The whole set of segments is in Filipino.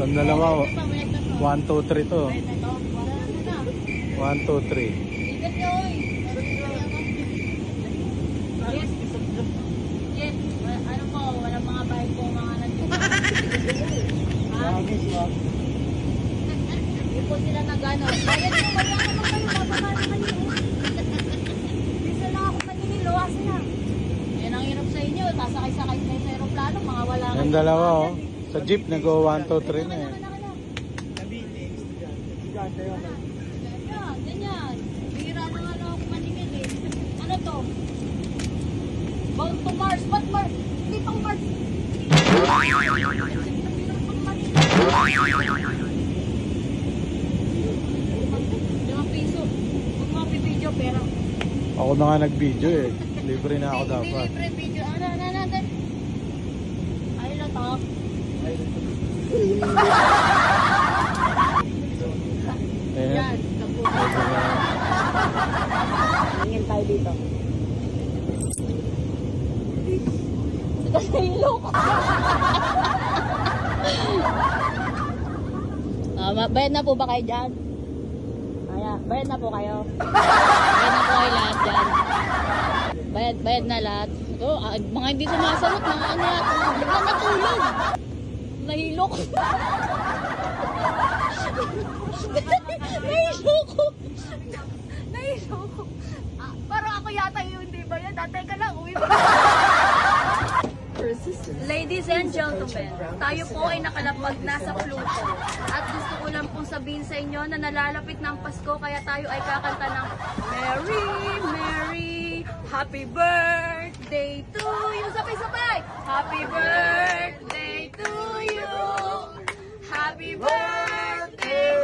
Itong dalawa, 1, 2, 3 to. 1, 2, 3. Yes, ano po, walang mga bayad po mga nandito. Hindi po sila nag-ano. Bayad po, wala naman kayo, bababa naman yun. Bisa lang ako kanililo, asa na. Yan ang hirap sa inyo, sasakay-sakay kayo sa aeroplano, mga wala kayo. Yung dalawa, oh. Sa jeep, nag-go 1, 2, 3 na eh. Ganyan. Bihira na nga ako maningin eh. Ano to? Bound to Mars. Ba't Mars? Hindi pang Mars. $5 Huwag mo video pero. Ako na nga nag-video eh. Libre na ako dapat. Hindi libre video. Ano natin? Ay lang to. Yan. Tingin tayo dito. Kasi ilok. Bayad na po ba kayo dyan? Bayad na po kayo. Bayad na po kayo lahat dyan. Bayad na lahat. Ito, mga hindi sumasagot, mga ano yan. Biglang natulog. Nahilok. Nahilok. Parang ako yata yung hindi bayad. Dati ka lang, uwi mo. Ladies and gentlemen, tayo po ay nakalapag na sa Pluto. At gusto ko lang pong sabihin sa inyo na nalalapit ng Pasko, kaya tayo ay kakanta ng Merry, Merry, Happy Birthday to you. Sabay-sabay! Happy Birthday to you! Happy birthday!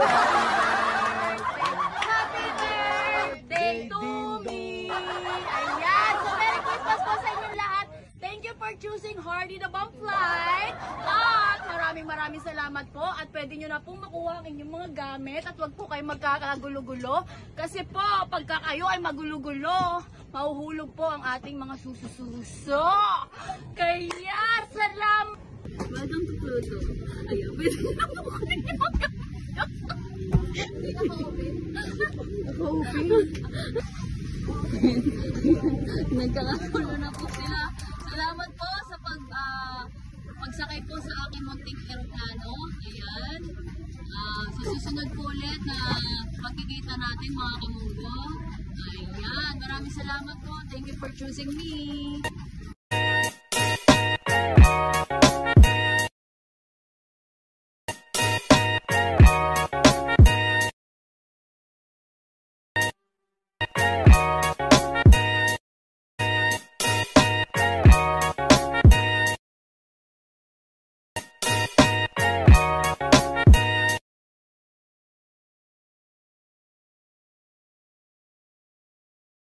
Happy birthday to me! Ayan! So, Merry Christmas po sa inyong lahat! Thank you for choosing Hardy the Bomb Flight. At maraming salamat po. At pwede nyo na pong makuha ang inyong mga gamit. At wag po kayo magkakagulo-gulo. Kasi po, pagka kayo ay magulo-gulo, mahuhulog po ang ating mga suso-suso. Kaya, salamat. Welcome to Pluto. Ayan, pwede nyo na po kunin yung mga nagkakagulo na po sila. Salamat po sa pagsakay po sa aking munting aeroplano. Ayan. Sa susunod po ulit na pagkikita natin mga kamunggo. Ayan. Maraming salamat po. Thank you for choosing me.